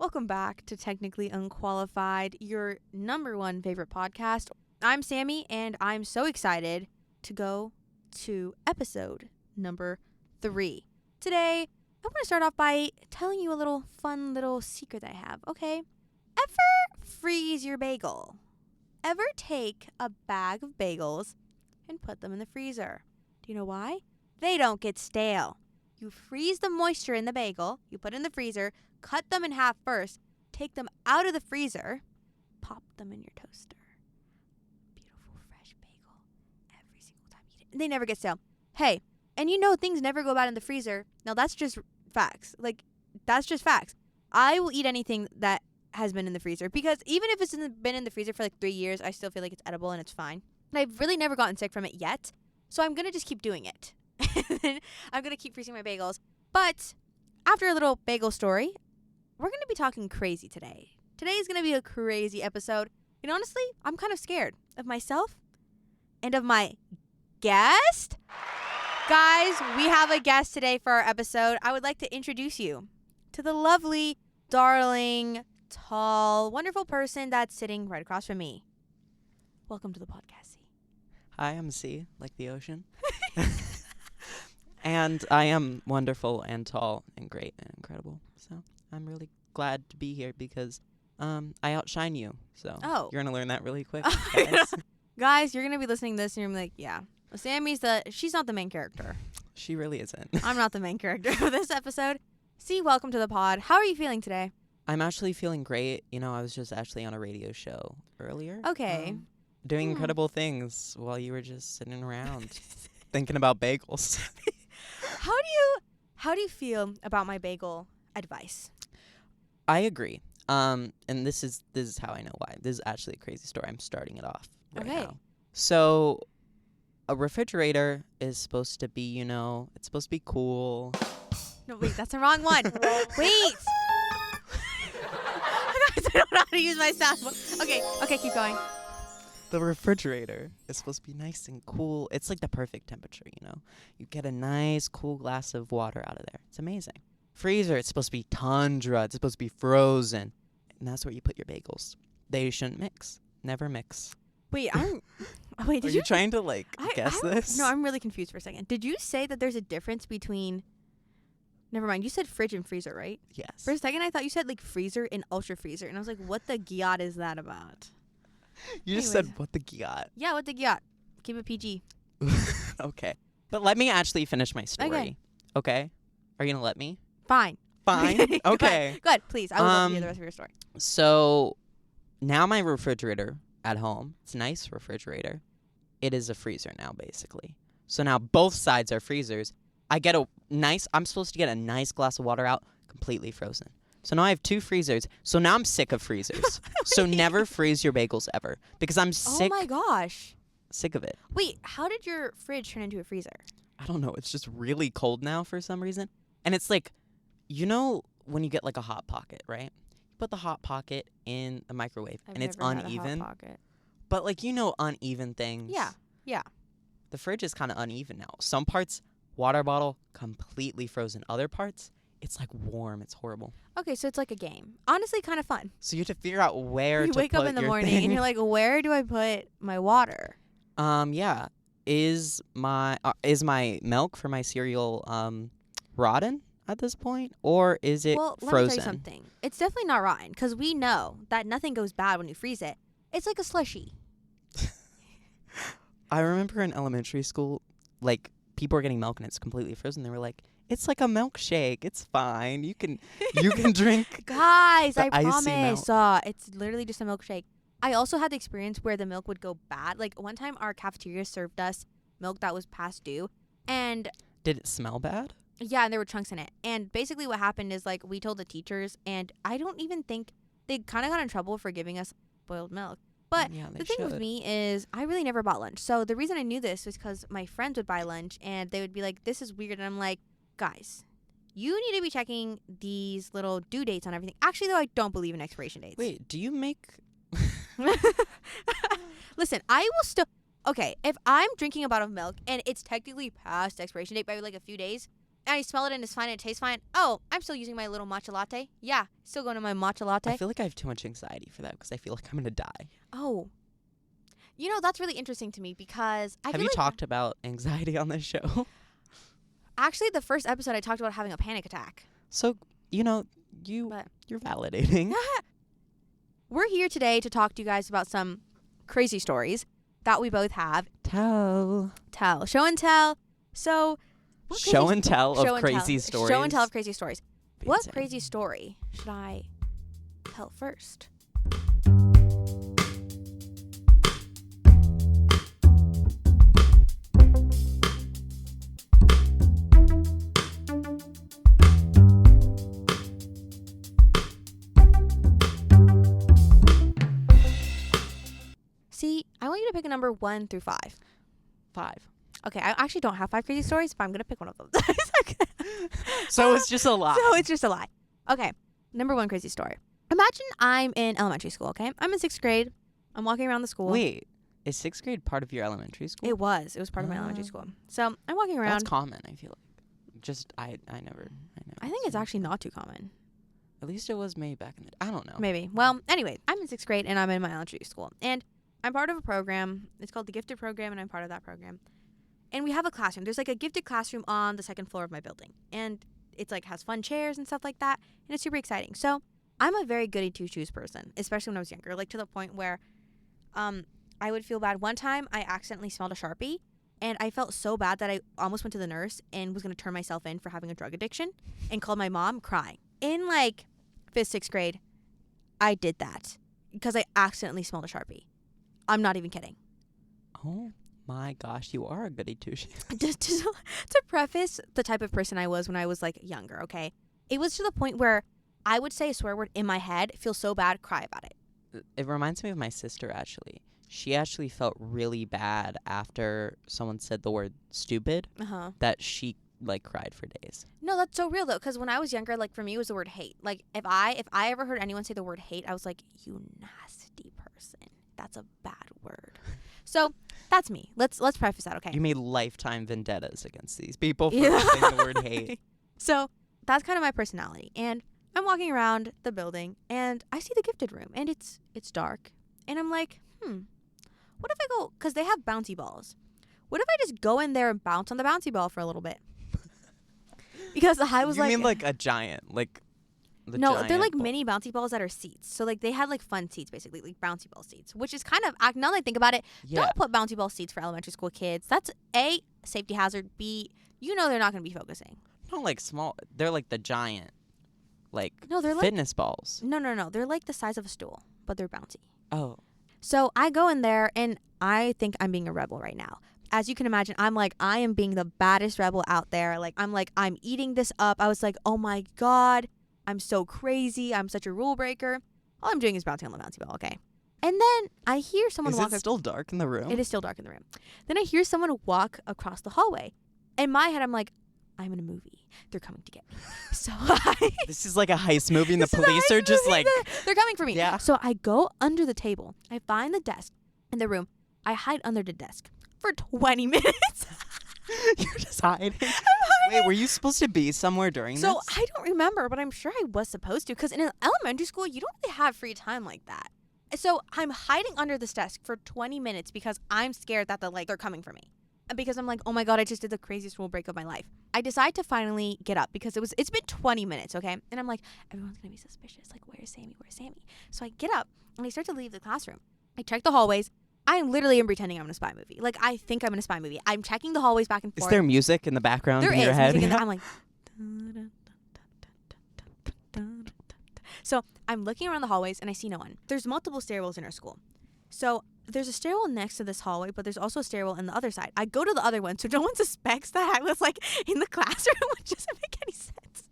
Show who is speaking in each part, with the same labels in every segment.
Speaker 1: Welcome back to Technically Unqualified, your number one favorite podcast. I'm Sammy, and I'm so excited to go to episode number 3. Today, I want to start off by telling you a little fun little secret I have, okay? Ever freeze your bagel? Ever take a bag of bagels and put them in the freezer? Do you know why? They don't get stale. You freeze the moisture in the bagel, you put it in the freezer, cut them in half first, take them out of the freezer, pop them in your toaster. Beautiful, fresh bagel. Every single time you eat it. And they never get stale. Hey, and you know things never go bad in the freezer. Now, that's just facts. That's just facts. I will eat anything that has been in the freezer because even if it's been in the freezer for 3 years, I still feel like it's edible and it's fine. And I've really never gotten sick from it yet. So I'm going to just keep doing it. I'm going to keep freezing my bagels. But after a little bagel story, we're going to be talking crazy today. Today is going to be a crazy episode. And honestly, I'm kind of scared of myself and of my guest. Guys, we have a guest today for our episode. I would like to introduce you to the lovely, darling, tall, wonderful person that's sitting right across from me. Welcome to the podcast, C.
Speaker 2: Hi, I'm C, like the ocean. And I am wonderful and tall and great and incredible. So I'm really glad to be here because I outshine you. So you're going to learn that really quick.
Speaker 1: Guys, you're going to be listening to this and you're like, yeah, she's not the main character.
Speaker 2: She really isn't.
Speaker 1: I'm not the main character of this episode. C, welcome to the pod. How are you feeling today?
Speaker 2: I'm actually feeling great. You know, I was just actually on a radio show earlier.
Speaker 1: Okay.
Speaker 2: Doing incredible things while you were just sitting around thinking about bagels.
Speaker 1: How do you feel about my bagel advice?
Speaker 2: I agree. And this is how I know why. This is actually a crazy story. I'm starting it off right now. So a refrigerator is supposed to be, it's supposed to be cool.
Speaker 1: No, wait, that's the wrong one. Wait. I don't know how to use my soundboard. Okay, keep going.
Speaker 2: The refrigerator is supposed to be nice and cool. It's like the perfect temperature, You get a nice, cool glass of water out of there. It's amazing. Freezer, it's supposed to be tundra. It's supposed to be frozen. And that's where you put your bagels. They shouldn't mix. Never mix.
Speaker 1: Wait,
Speaker 2: Are you trying to, guess this?
Speaker 1: No, I'm really confused for a second. Did you say that there's a difference between... Never mind. You said fridge and freezer, right?
Speaker 2: Yes.
Speaker 1: For a second, I thought you said, freezer and ultra freezer. And I was like, what the gyat is that about?
Speaker 2: You just said, what the gyat?
Speaker 1: Yeah, what the gyat. Keep it PG.
Speaker 2: Okay. But let me actually finish my story. Okay? Are you going to let me?
Speaker 1: Fine.
Speaker 2: Okay.
Speaker 1: Go ahead, please. I would love to hear the rest of your story.
Speaker 2: So now my refrigerator at home, it's a nice refrigerator. It is a freezer now, basically. So now both sides are freezers. I'm supposed to get a nice glass of water out, completely frozen. So now I have 2 freezers. So now I'm sick of freezers. So never freeze your bagels ever. Because I'm sick.
Speaker 1: Oh my gosh.
Speaker 2: Sick of it.
Speaker 1: Wait, how did your fridge turn into a freezer?
Speaker 2: I don't know. It's just really cold now for some reason. And it's like, when you get a Hot Pocket, right? You put the Hot Pocket in the microwave and it's uneven.
Speaker 1: Hot Pocket.
Speaker 2: But uneven things.
Speaker 1: Yeah.
Speaker 2: The fridge is kind of uneven now. Some parts, water bottle, completely frozen. Other parts, it's warm. It's horrible.
Speaker 1: Okay, so it's like a game. Honestly, kind of fun.
Speaker 2: So you have to figure out where to put your
Speaker 1: You wake up in the morning and you're like, where do I put my water?
Speaker 2: Yeah. Is my milk for my cereal rotten at this point, or is it frozen?
Speaker 1: Let me tell you something. It's definitely not rotten because we know that nothing goes bad when you freeze it. It's like a slushie.
Speaker 2: I remember in elementary school, people were getting milk and it's completely frozen. They were like, it's like a milkshake. It's fine. You can drink.
Speaker 1: Guys, I promise.
Speaker 2: Milk.
Speaker 1: It's literally just a milkshake. I also had the experience where the milk would go bad. One time our cafeteria served us milk that was past due. And
Speaker 2: did it smell bad?
Speaker 1: Yeah, and there were chunks in it. And basically what happened is we told the teachers, and I don't even think they kind of got in trouble for giving us boiled milk. But the thing with me is I really never bought lunch. So the reason I knew this was because my friends would buy lunch and they would be like, this is weird. And I'm like, guys, you need to be checking these little due dates on everything. Actually, though, I don't believe in expiration dates.
Speaker 2: Wait, do you make...
Speaker 1: Listen, I will still... Okay, if I'm drinking a bottle of milk and it's technically past expiration date by a few days, I smell it and it's fine and it tastes fine. Oh, I'm still using my little matcha latte. Yeah, still going to my matcha latte.
Speaker 2: I feel like I have too much anxiety for that because I feel like I'm going to die.
Speaker 1: Oh. You know, that's really interesting to me because I
Speaker 2: Have
Speaker 1: feel
Speaker 2: you
Speaker 1: like
Speaker 2: talked about anxiety on this show?
Speaker 1: actually the first episode I talked about having a panic attack.
Speaker 2: So, you're validating.
Speaker 1: We're here today to talk to you guys about some crazy stories that we both have.
Speaker 2: Tell.
Speaker 1: Show and tell. So,
Speaker 2: Show and tell of crazy stories.
Speaker 1: Show and tell of crazy stories. What
Speaker 2: Insane.
Speaker 1: crazy story should I tell first? See, I want you to pick a number 1 through 5.
Speaker 2: 5.
Speaker 1: Okay, I actually don't have 5 crazy stories, but I'm going to pick one of them.
Speaker 2: So it's just a lie.
Speaker 1: So it's just a lie. Okay, number 1 crazy story. Imagine I'm in elementary school, okay? I'm in 6th grade. I'm walking around the school.
Speaker 2: Wait, is 6th grade part of your elementary school?
Speaker 1: It was part of my elementary school. So I'm walking around.
Speaker 2: That's common, I feel like. Just, I never.
Speaker 1: I think it's actually not too common.
Speaker 2: At least it was maybe back in the... I don't know.
Speaker 1: Maybe. Well, anyway, I'm in 6th grade and I'm in my elementary school. And I'm part of a program. It's called the Gifted Program, and I'm part of that program. And we have a classroom. There's like a gifted classroom on the 2nd floor of my building. And it's like has fun chairs and stuff like that. And it's super exciting. So I'm a very goody two-shoes person, especially when I was younger. Like to the point where I would feel bad. One time I accidentally smelled a Sharpie. And I felt so bad that I almost went to the nurse and was going to turn myself in for having a drug addiction and called my mom crying. In like 5th, 6th grade, I did that because I accidentally smelled a Sharpie. I'm not even kidding.
Speaker 2: Oh my gosh, you are a goody two-shoes.
Speaker 1: To preface the type of person I was when I was like younger, okay? It was to the point where I would say a swear word in my head, feel so bad, cry about it.
Speaker 2: It reminds me of my sister, actually. She actually felt really bad after someone said the word stupid, that she like cried for days.
Speaker 1: No, that's so real though, because when I was younger, like for me it was the word hate. Like if I ever heard anyone say the word hate, I was like, you nasty person. That's a bad word. So that's me. Let's preface that, okay?
Speaker 2: You made lifetime vendettas against these people for saying the word hate.
Speaker 1: So that's kind of my personality. And I'm walking around the building and I see the gifted room and it's dark. And I'm like, what if I go, because they have bouncy balls. What if I just go in there and bounce on the bouncy ball for a little bit? Because I was
Speaker 2: you
Speaker 1: like...
Speaker 2: mean like a giant, like...
Speaker 1: No, they're like mini bouncy balls that are seats. So like they had like fun seats basically, like bouncy ball seats, which is kind of, now that I think about it, don't put bouncy ball seats for elementary school kids. That's A, safety hazard, B, they're not going to be focusing.
Speaker 2: Not like small, they're like the giant, like
Speaker 1: they're
Speaker 2: fitness balls.
Speaker 1: No, they're like the size of a stool, but they're bouncy.
Speaker 2: Oh.
Speaker 1: So I go in there and I think I'm being a rebel right now. As you can imagine, I'm like, I am being the baddest rebel out there. Like, I'm eating this up. I was like, oh my God. I'm so crazy. I'm such a rule breaker. All I'm doing is bouncing on the bouncy ball, okay? And then I hear someone walk...
Speaker 2: Is it still dark in the room?
Speaker 1: It is still dark in the room. Then I hear someone walk across the hallway. In my head, I'm like, I'm in a movie. They're coming to get me. So
Speaker 2: This is like a heist movie and the police are just like...
Speaker 1: They're coming for me.
Speaker 2: Yeah.
Speaker 1: So I go under the table. I find the desk in the room. I hide under the desk for 20 minutes.
Speaker 2: You're just hiding? Wait, were you supposed to be somewhere during this?
Speaker 1: So I don't remember, but I'm sure I was supposed to, because in an elementary school, you don't really have free time like that. So I'm hiding under this desk for 20 minutes because I'm scared that they're coming for me. Because I'm like, oh my God, I just did the craziest rule break of my life. I decide to finally get up because it's been 20 minutes, okay? And I'm like, everyone's going to be suspicious. Like, where's Sammy? So I get up and I start to leave the classroom. I check the hallways. I literally am pretending I'm in a spy movie. Like, I think I'm in a spy movie. I'm checking the hallways back and forth.
Speaker 2: Is there music in the background in your head?
Speaker 1: Music I'm like... So I'm looking around the hallways and I see no one. There's multiple stairwells in our school. So there's a stairwell next to this hallway, but there's also a stairwell on the other side. I go to the other one so no one suspects that I was like in the classroom, which doesn't make any sense.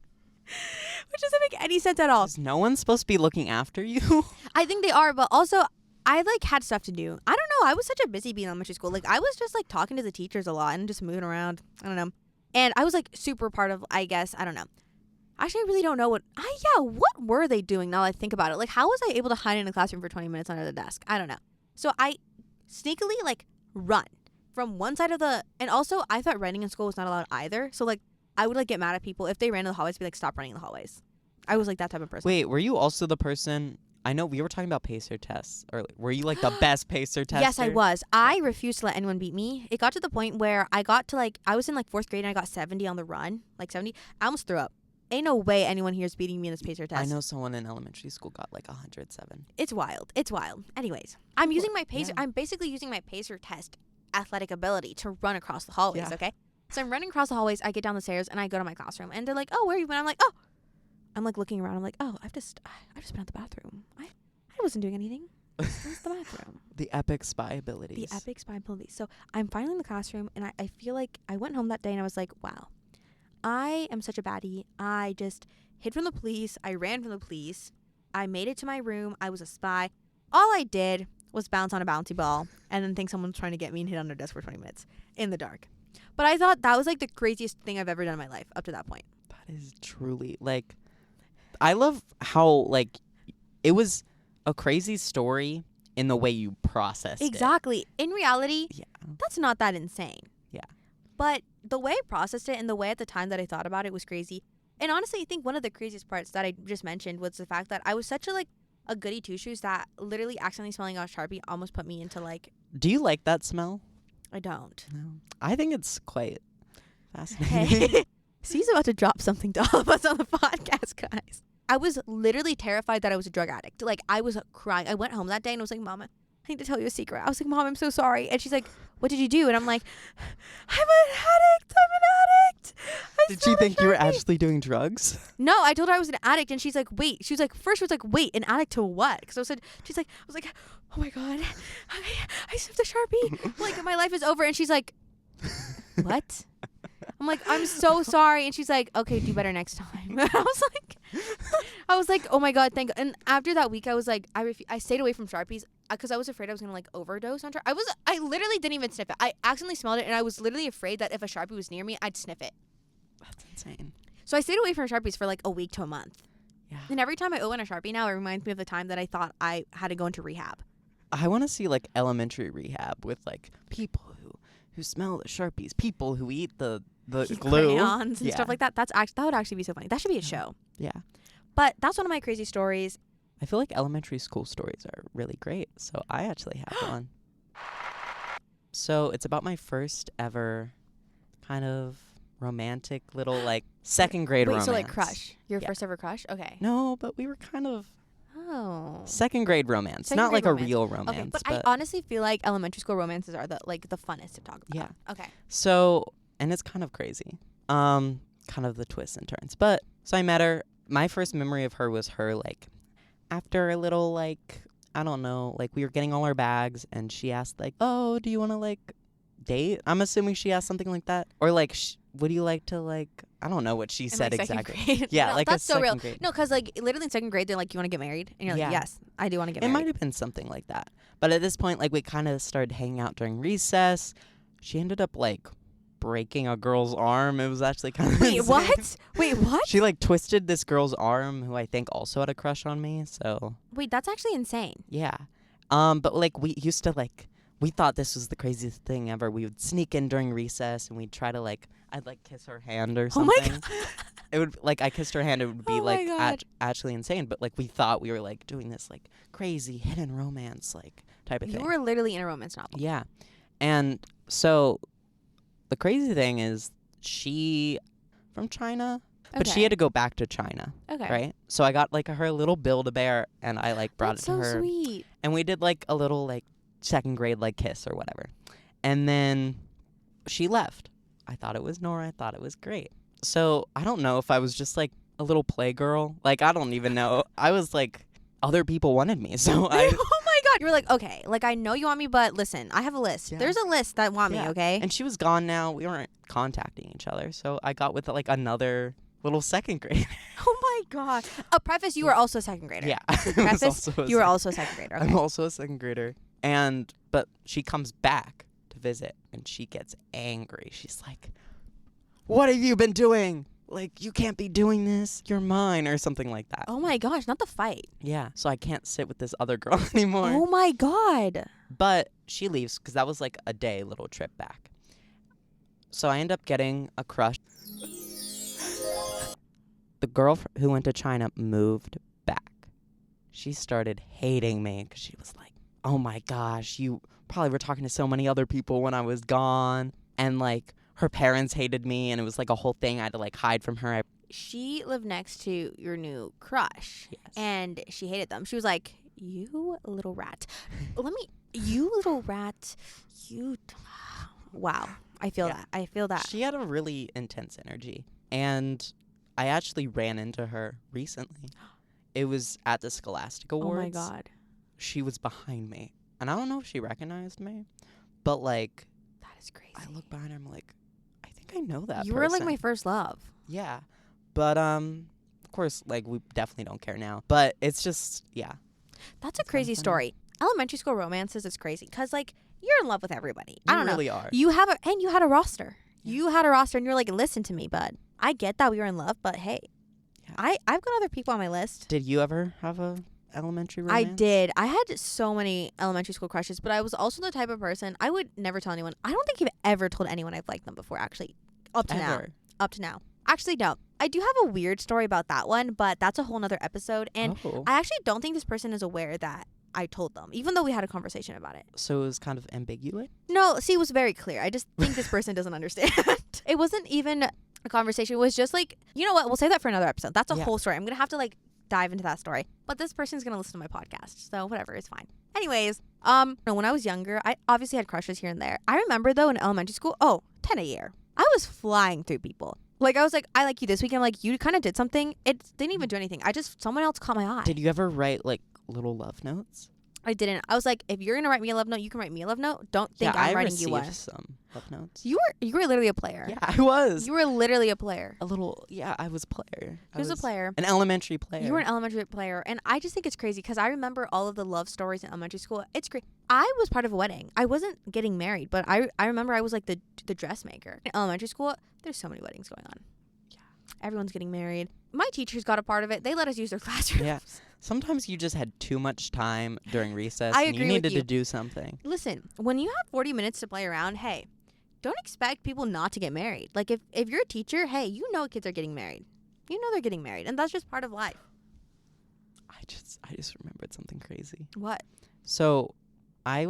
Speaker 1: Which doesn't make any sense at all.
Speaker 2: Is no one supposed to be looking after you?
Speaker 1: I think they are, but also I had stuff to do. I don't know. I was such a busy bee in elementary school. Like I was just like talking to the teachers a lot and just moving around. I don't know. And I was like super part of, I guess, I don't know. Actually, I really don't know what were they doing now that I think about it? Like, how was I able to hide in a classroom for 20 minutes under the desk? I don't know. So I sneakily, like, run from one side of and also I thought running in school was not allowed either. So, like, I would like get mad at people if they ran in the hallways. Be like, stop running in the hallways. I was like that type of person.
Speaker 2: Wait, were you also the person? I know we were talking about pacer tests earlier. Were you like the best pacer tester?
Speaker 1: Yes, I was. I refused to let anyone beat me. It got to the point where I got to like, I was in like 4th grade and I got 70 on the run, like 70. I almost threw up. Ain't no way anyone here is beating me in this pacer test.
Speaker 2: I know someone in elementary school got like 107.
Speaker 1: It's wild. It's wild. Anyways, I'm using my pacer.
Speaker 2: Yeah.
Speaker 1: I'm basically using my pacer test athletic ability to run across the hallways.
Speaker 2: Yeah.
Speaker 1: Okay. So I'm running across the hallways. I get down the stairs and I go to my classroom and they're like, "Oh, where are you?" And I'm like, "Oh," I'm like looking around. I'm like, "Oh, I've just been at the bathroom. I wasn't doing anything. It was the bathroom."
Speaker 2: The epic spy abilities.
Speaker 1: The epic spy abilities. So I'm finally in the classroom and I feel like I went home that day and I was like, wow, I am such a baddie. I just hid from the police. I ran from the police. I made it to my room. I was a spy. All I did was bounce on a bouncy ball and then think someone's trying to get me and hid under a desk for 20 minutes in the dark. But I thought that was like the craziest thing I've ever done in my life up to that point.
Speaker 2: That is truly like, I love how like it was a crazy story in the way you processed it.
Speaker 1: Exactly. In reality,
Speaker 2: Yeah.
Speaker 1: that's not that insane.
Speaker 2: Yeah.
Speaker 1: But the way I processed it and the way at the time that I thought about it was crazy. And honestly, I think one of the craziest parts that I just mentioned was the fact that I was such a goody two shoes that literally accidentally smelling out Sharpie almost put me into like,
Speaker 2: Do you like that smell?
Speaker 1: I don't.
Speaker 2: No. I think it's quite fascinating.
Speaker 1: Hey, C's about to drop something to all of us on the podcast, guys. I was literally terrified that I was a drug addict. Like, I was crying. I went home that day and was like, "Mom, I need to tell you a secret." I was like, "Mom, I'm so sorry." And she's like, "What did you do?" And I'm like, I'm an addict.
Speaker 2: Did she think you were actually doing drugs?
Speaker 1: No, I told her I was an addict, and she's like, "Wait." She was like, first she was like, "Wait, an addict to what?" Because I was like, "Oh my god, I sniffed a Sharpie. Like my life is over." And she's like, "What?" I'm like, "I'm so sorry." And she's like, "Okay, do better next time." I was like, "Oh my god, thank God." And after that week, I was like, I stayed away from Sharpies because I was afraid I was gonna like overdose on Sharpies. I literally didn't even sniff it. I accidentally smelled it, and I was literally afraid that if a Sharpie was near me, I'd sniff it.
Speaker 2: That's insane.
Speaker 1: So I stayed away from Sharpies for like a week to a month.
Speaker 2: Yeah.
Speaker 1: And every time I open a Sharpie now, it reminds me of the time that I thought I had to go into rehab.
Speaker 2: I want to see like elementary rehab with like people who smell the Sharpies, people who eat the glue,
Speaker 1: crayons and stuff like that. That would actually be so funny. That should be a show.
Speaker 2: Yeah.
Speaker 1: But that's one of my crazy stories.
Speaker 2: I feel like elementary school stories are really great, so I actually have one. So it's about my first ever kind of romantic little like second grade romance.
Speaker 1: So like crush. Your
Speaker 2: Yeah.
Speaker 1: first ever crush? Okay.
Speaker 2: No, but we were kind of
Speaker 1: Oh.
Speaker 2: second grade romance,
Speaker 1: Second
Speaker 2: not
Speaker 1: grade
Speaker 2: like
Speaker 1: romance.
Speaker 2: a real romance.
Speaker 1: Okay, but I honestly feel like elementary school romances are the funnest to talk about.
Speaker 2: Yeah.
Speaker 1: Okay.
Speaker 2: So, and it's kind of crazy. Kind of the twists and turns. But so I met her. My first memory of her was her like after a little like I don't know, like we were getting all our bags and she asked like, "Oh, do you want to like date?" I'm assuming she asked something like that. Or like would you like to like I don't know what she said
Speaker 1: like second
Speaker 2: exactly.
Speaker 1: grade.
Speaker 2: Yeah,
Speaker 1: No,
Speaker 2: like
Speaker 1: that's
Speaker 2: a
Speaker 1: so
Speaker 2: second
Speaker 1: real.
Speaker 2: grade.
Speaker 1: No, because like literally in second grade they're like, "You want to get married?" And you're like,
Speaker 2: Yeah.
Speaker 1: "Yes, I do want to get
Speaker 2: It
Speaker 1: married."
Speaker 2: might have been something like that. But at this point like we kind of started hanging out during recess. She ended up like breaking a girl's arm. It was actually kind of
Speaker 1: Wait,
Speaker 2: insane.
Speaker 1: what? Wait, what?
Speaker 2: She like twisted this girl's arm who I think also had a crush on me. So
Speaker 1: Wait, that's actually insane.
Speaker 2: yeah. But like we used to like we thought this was the craziest thing ever. We would sneak in during recess and we'd try to like I'd like kiss her hand or
Speaker 1: Oh my
Speaker 2: something. It would like I kissed her hand. It would be
Speaker 1: Oh my
Speaker 2: like
Speaker 1: God.
Speaker 2: actually insane. But like we thought we were like doing this like crazy hidden romance like type of
Speaker 1: You
Speaker 2: thing.
Speaker 1: were literally in a romance novel.
Speaker 2: Yeah. And so the crazy thing is she from China, but she
Speaker 1: Okay.
Speaker 2: had to go back to China,
Speaker 1: Okay.
Speaker 2: right? So I got like her little Build-A-Bear and I like brought
Speaker 1: That's
Speaker 2: it
Speaker 1: so
Speaker 2: to her.
Speaker 1: sweet.
Speaker 2: And we did like a little like second grade like kiss or whatever. And then she left. I thought it was Nora. I thought it was great. So I don't know if I was just like a little playgirl. Like I don't even know. I was like other people wanted me. So I
Speaker 1: Oh my god, you were like, "Okay, like I know you want me, but listen, I have a list.
Speaker 2: Yeah.
Speaker 1: There's a list that want me,
Speaker 2: Yeah.
Speaker 1: okay?"
Speaker 2: And she was gone now. We weren't contacting each other. So I got with like another little second grader.
Speaker 1: Oh my god. Preface, you were also a second grader.
Speaker 2: Yeah. I was
Speaker 1: Preface,
Speaker 2: also a
Speaker 1: you were
Speaker 2: sec-
Speaker 1: also a second grader. Okay.
Speaker 2: I'm also a second grader. But she comes back to visit and she gets angry. She's like, "What have you been doing? Like, you can't be doing this. You're mine," or something like that.
Speaker 1: Oh my gosh, not the fight.
Speaker 2: Yeah. So I can't sit with this other girl anymore.
Speaker 1: Oh my god.
Speaker 2: But she leaves because that was like a day little trip back. So I end up getting a crush. The girl who went to China moved back. She started hating me because she was like, oh my gosh, you probably were talking to so many other people when I was gone. And like her parents hated me, and it was like a whole thing. I had to like hide from her.
Speaker 1: She lived next to your new crush.
Speaker 2: Yes.
Speaker 1: And she hated them. She was like, you little rat. You little rat. Wow. I feel that. I feel that.
Speaker 2: She had a really intense energy. And I actually ran into her recently. It was at the Scholastic Awards.
Speaker 1: Oh my God.
Speaker 2: She was behind me. And I don't know if she recognized me, but like,
Speaker 1: That is crazy.
Speaker 2: I look behind her, I'm like, I think I know that
Speaker 1: You
Speaker 2: person.
Speaker 1: were like my first love.
Speaker 2: Yeah. But of course, like, we definitely don't care now. But it's just, yeah.
Speaker 1: That's a crazy story. Elementary school romances is crazy because like you're in love with everybody. I don't know.
Speaker 2: You really are.
Speaker 1: You had a roster.
Speaker 2: Yeah.
Speaker 1: You had a roster, and you're like, listen to me, bud. I get that we were in love, but hey,
Speaker 2: Yeah.
Speaker 1: I've got other people on my list.
Speaker 2: Did you ever have a elementary romance?
Speaker 1: I did. I had so many elementary school crushes, but I was also the type of person I would never tell anyone. I don't think I've ever told anyone I've liked them before, actually. Up to now. Actually, no. I do have a weird story about that one, but that's a whole nother episode. And I actually don't think this person is aware that I told them, even though we had a conversation about it.
Speaker 2: So it was kind of ambiguous?
Speaker 1: No, see, it was very clear. I just think this person doesn't understand. It wasn't even a conversation. It was just like, you know what? We'll save that for another episode. That's a whole story. I'm going to have to like dive into that story. But this person's going to listen to my podcast. So whatever, it's fine. Anyways, when I was younger, I obviously had crushes here and there. I remember though in elementary school, 10 a year. I was flying through people. Like I was like, I like you this weekend. Like you kind of did something. It didn't even do anything. Someone else caught my eye.
Speaker 2: Did you ever write like little love notes?
Speaker 1: I didn't. I was like, if you're gonna write me a love note, you can write me a love note. Don't think I'm writing you one.
Speaker 2: I received some love notes.
Speaker 1: You were literally a player.
Speaker 2: Yeah, I was.
Speaker 1: You were literally a player.
Speaker 2: I was a player.
Speaker 1: He was a player.
Speaker 2: An elementary player.
Speaker 1: You were an elementary player. And I just think it's crazy because I remember all of the love stories in elementary school. It's great. I was part of a wedding. I wasn't getting married, but I remember I was like the dressmaker. In elementary school, there's so many weddings going on. Yeah. Everyone's getting married. My teachers got a part of it. They let us use their classrooms.
Speaker 2: Yeah. Sometimes you just had too much time during recess.
Speaker 1: I
Speaker 2: and
Speaker 1: agree
Speaker 2: you needed
Speaker 1: with you.
Speaker 2: to do something.
Speaker 1: Listen, when you have 40 minutes to play around, hey, don't expect people not to get married. Like if you're a teacher, hey, you know kids are getting married. You know they're getting married, and that's just part of life.
Speaker 2: I just remembered something crazy.
Speaker 1: What?
Speaker 2: So, I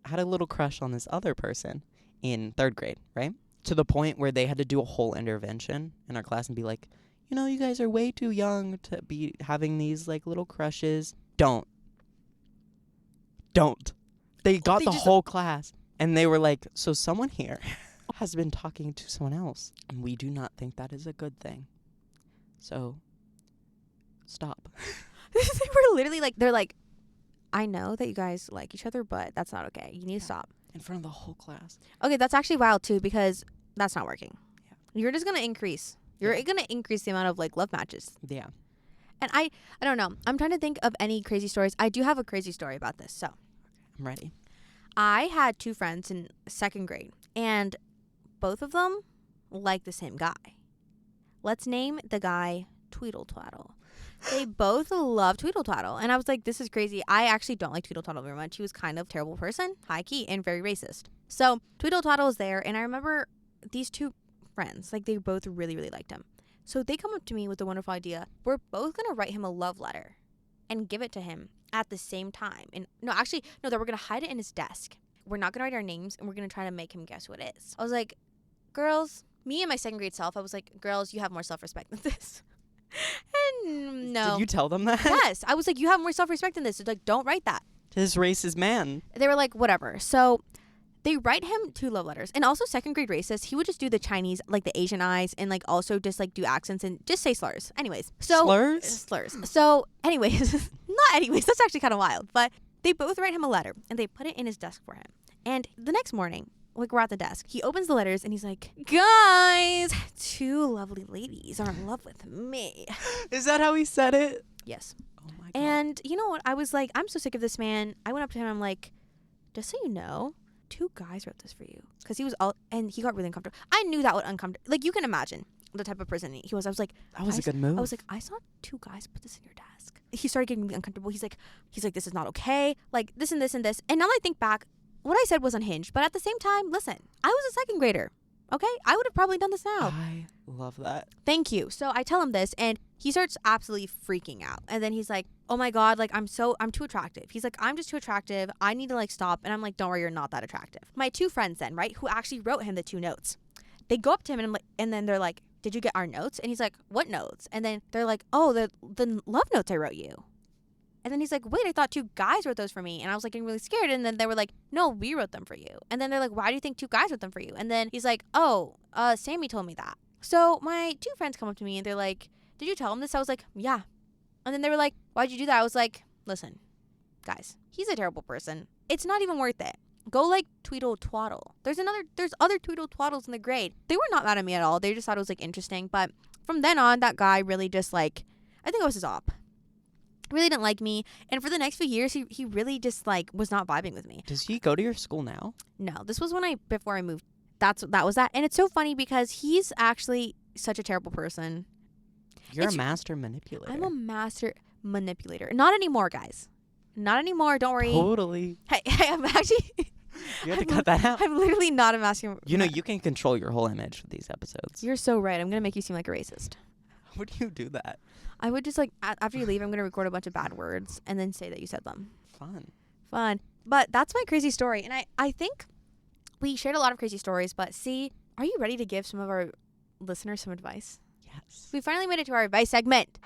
Speaker 2: had a little crush on this other person in 3rd grade, right? To the point where they had to do a whole intervention in our class and be like, you know, you guys are way too young to be having these like little crushes. Don't. They got the whole class, and they were like, so someone here has been talking to someone else, and we do not think that is a good thing. So, stop.
Speaker 1: They were literally like, they're like, I know that you guys like each other, but that's not okay. You need to stop.
Speaker 2: In front of the whole class.
Speaker 1: Okay, that's actually wild too because that's not working. Yeah. You're just going to increase. You're going to increase the amount of like love matches.
Speaker 2: Yeah.
Speaker 1: And I don't know. I'm trying to think of any crazy stories. I do have a crazy story about this. So,
Speaker 2: I'm ready.
Speaker 1: I had 2 friends in 2nd grade, and both of them like the same guy. Let's name the guy Tweedle Twaddle. They both love Tweedle Twaddle. And I was like, this is crazy. I actually don't like Tweedle Twaddle very much. He was kind of a terrible person, high key, and very racist. So Tweedle Twaddle is there, and I remember these 2 friends, like they both really, really liked him. So they come up to me with the wonderful idea, we're both going to write him a love letter and give it to him at the same time. And that we're going to hide it in his desk. We're not going to write our names, and we're going to try to make him guess who it is. I was like, girls, me and my 2nd grade self, I was like, girls, you have more self-respect than this. And no.
Speaker 2: Did you tell them that?
Speaker 1: Yes. I was like, you have more self-respect than this. It's like, don't write that.
Speaker 2: This racist man.
Speaker 1: They were like, whatever. So they write him 2 love letters. And also 2nd grade racist, he would just do the Chinese, like the Asian eyes, and like also just like do accents and just say slurs. Anyways. So
Speaker 2: Slurs?
Speaker 1: So anyways, not anyways, that's actually kind of wild. But they both write him a letter and they put it in his desk for him. And the next morning, like we're at the desk, he opens the letters and he's like, guys, 2 lovely ladies are in love with me.
Speaker 2: Is that how he said it?
Speaker 1: Yes.
Speaker 2: Oh my God.
Speaker 1: And you know what? I was like, I'm so sick of this man. I went up to him. I'm like, just so you know, 2 guys wrote this for you. Because he was and he got really uncomfortable. I knew that would uncomfortable. Like, you can imagine the type of person he was. I was like,
Speaker 2: that was a good move.
Speaker 1: I was like, I saw 2 guys put this in your desk. He started getting really uncomfortable. He's like, this is not okay. Like, this and this and this. And now that I think back, what I said was unhinged. But at the same time, listen, I was a 2nd grader. Okay? I would have probably done this now.
Speaker 2: I Love that.
Speaker 1: Thank you. So I tell him this, and he starts absolutely freaking out. And then he's like, oh my God, like, I'm too attractive. He's like, I'm just too attractive. I need to, like, stop. And I'm like, don't worry, you're not that attractive. My two friends then, right, who actually wrote him the 2 notes, they go up to him and I'm like, and then they're like, did you get our notes? And he's like, what notes? And then they're like, oh, the love notes I wrote you. And then he's like, wait, I thought 2 guys wrote those for me. And I was like getting really scared. And then they were like, no, we wrote them for you. And then they're like, why do you think 2 guys wrote them for you? And then he's like, oh, Sammy told me that. So my 2 friends come up to me and they're like, did you tell him this? I was like, yeah. And then they were like, why'd you do that? I was like, listen, guys, he's a terrible person. It's not even worth it. Go like Tweedle Twaddle. There's other Tweedle Twaddles in the grade. They were not mad at me at all. They just thought it was like interesting. But from then on, that guy really just like, I think it was his op. Really didn't like me. And for the next few years, he really just like was not vibing with me.
Speaker 2: Does he go to your school now?
Speaker 1: No, this was before I moved. That was that. And it's so funny because he's actually such a terrible person.
Speaker 2: You're a master manipulator.
Speaker 1: I'm a master manipulator. Not anymore, guys. Not anymore. Don't worry.
Speaker 2: Totally.
Speaker 1: Hey, I'm actually...
Speaker 2: You have to cut that out.
Speaker 1: I'm literally not a master...
Speaker 2: You know, you can control your whole image with these episodes.
Speaker 1: You're so right. I'm going to make you seem like a racist.
Speaker 2: How would you do that?
Speaker 1: I would just, like, after you leave, I'm going to record a bunch of bad words and then say that you said them. Fun. But that's my crazy story. And I think we shared a lot of crazy stories, but see, are you ready to give some of our listeners some advice?
Speaker 2: Yes.
Speaker 1: We finally made it to our advice segment.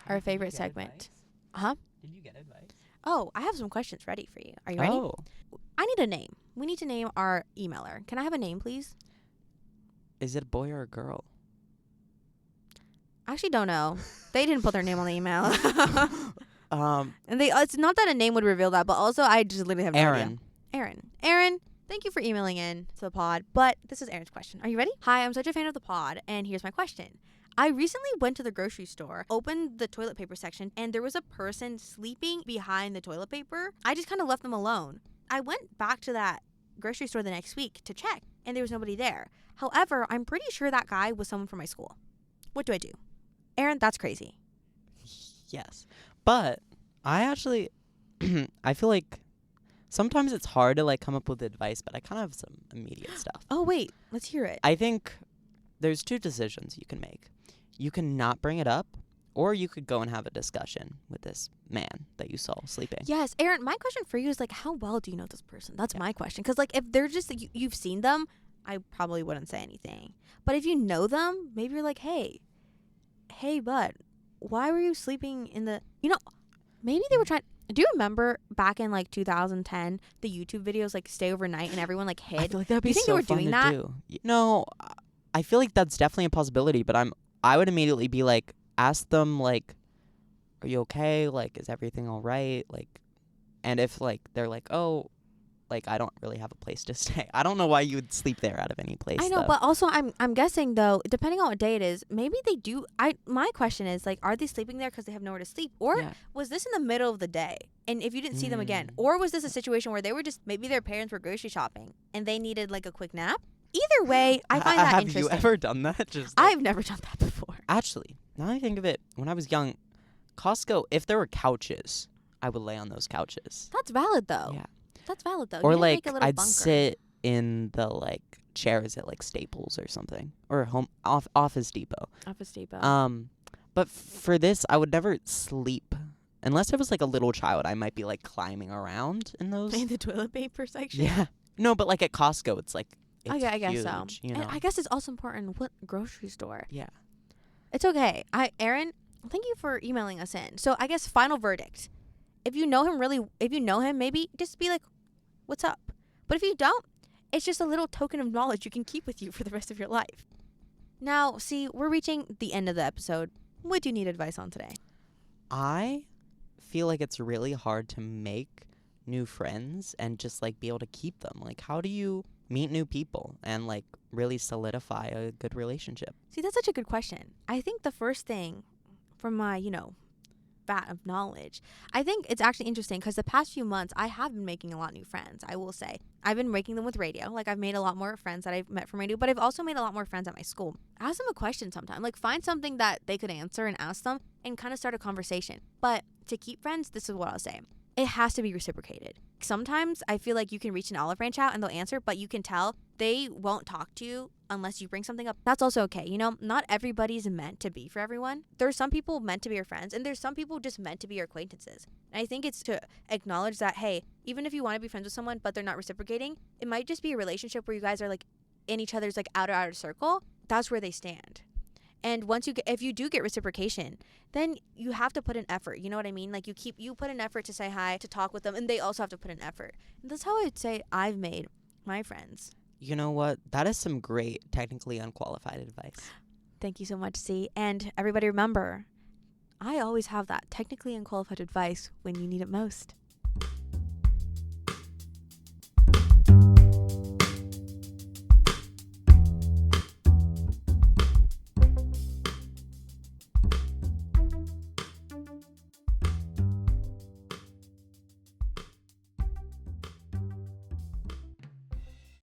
Speaker 1: Our favorite segment. Uh-huh.
Speaker 2: Did you get advice?
Speaker 1: Oh, I have some questions ready for you. Are you ready?
Speaker 2: Oh.
Speaker 1: I need a name. We need to name our emailer. Can I have a name, please?
Speaker 2: Is it a boy or a girl?
Speaker 1: I actually don't know. They didn't put their name on the email. And it's not that a name would reveal that, but also I just literally have no idea. Aaron, thank you for emailing in to the pod. But this is Aaron's question. Are you ready? Hi, I'm such a fan of the pod, and here's my question. I recently went to the grocery store, opened the toilet paper section, and there was a person sleeping behind the toilet paper. I just kind of left them alone. I went back to that grocery store the next week to check, and there was nobody there. However, I'm pretty sure that guy was someone from my school. What do I do? Aaron, that's crazy.
Speaker 2: Yes. But I actually, I feel like sometimes it's hard to like come up with advice, but I kind of have some immediate stuff.
Speaker 1: Oh, wait. Let's hear it.
Speaker 2: I think there's 2 decisions you can make. You can not bring it up, or you could go and have a discussion with this man that you saw sleeping.
Speaker 1: Yes. Aaron, my question for you is, like, how well do you know this person? That's my question. Because, like, if they're just, you've seen them, I probably wouldn't say anything. But if you know them, maybe you're like, hey, bud, why were you sleeping in the, maybe they were trying, do you remember back in, like, 2010, the YouTube videos, like, stay overnight and everyone, like, hid?
Speaker 2: I feel like that'd be
Speaker 1: so
Speaker 2: so
Speaker 1: fun
Speaker 2: fun
Speaker 1: to
Speaker 2: to
Speaker 1: do.
Speaker 2: No, I feel like that's definitely a possibility, but I would immediately be like, ask them, like, are you okay? Like, is everything all right? Like, and if, like, they're like, oh, like, I don't really have a place to stay. I don't know why you would sleep there out of any place.
Speaker 1: I know,
Speaker 2: though.
Speaker 1: but also I'm guessing, though, depending on what day it is, maybe they do. My question is, like, are they sleeping there because they have nowhere to sleep? Or was this in the middle of the day? And if you didn't see them again? Or was this a situation where they were just, maybe their parents were grocery shopping and they needed, like, a quick nap? Either way, I find that interesting.
Speaker 2: Have you ever done that?
Speaker 1: I've never done that before.
Speaker 2: Actually, now that I think of it, when I was young, Costco, if there were couches, I would lay on those couches.
Speaker 1: That's valid, though.
Speaker 2: Yeah.
Speaker 1: That's valid, though.
Speaker 2: Or, like, I'd sit in the, like, chairs at, like, Staples or something. Or Office Depot.
Speaker 1: Office Depot.
Speaker 2: But for this, I would never sleep. Unless I was, like, a little child, I might be, like, climbing around in those.
Speaker 1: In the toilet paper section?
Speaker 2: Yeah. No, but, like, at Costco, it's, like, it's
Speaker 1: I guess
Speaker 2: huge,
Speaker 1: so.
Speaker 2: You know?
Speaker 1: And I guess it's also important what grocery store.
Speaker 2: Yeah.
Speaker 1: It's okay. Aaron, thank you for emailing us in. So I guess final verdict. If you know him, maybe just be like, what's up? But if you don't, it's just a little token of knowledge you can keep with you for the rest of your life. Now, see, we're reaching the end of the episode. What do you need advice on today?
Speaker 2: I feel like it's really hard to make new friends and just, like, be able to keep them. Like, how do you meet new people and, like, really solidify a good relationship?
Speaker 1: See, that's such a good question. I think the first thing from my, vat of knowledge, I think it's actually interesting because the past few months I have been making a lot of new friends. I will say I've been making them with radio. Like, I've made a lot more friends that I've met from radio, but I've also made a lot more friends at my school. Ask them a question sometime, like, find something that they could answer and ask them and kind of start a conversation. But to keep friends, this is what I'll say. it has to be reciprocated. Sometimes I feel like you can reach an olive branch out and they'll answer, but you can tell they won't talk to you unless you bring something up. That's also okay. You know, not everybody's meant to be for everyone. There's some people meant to be your friends, and there's some people just meant to be your acquaintances. And I think it's to acknowledge that, hey, even if you want to be friends with someone, but they're not reciprocating, it might just be a relationship where you guys are like in each other's like outer circle. That's where they stand. And once if you do get reciprocation, then you have to put an effort. You know what I mean? Like you put an effort to say hi, to talk with them, and they also have to put an effort. And that's how I'd say I've made my friends.
Speaker 2: You know what? That is some great, technically unqualified advice.
Speaker 1: Thank you so much, C. And everybody remember, I always have that technically unqualified advice when you need it most.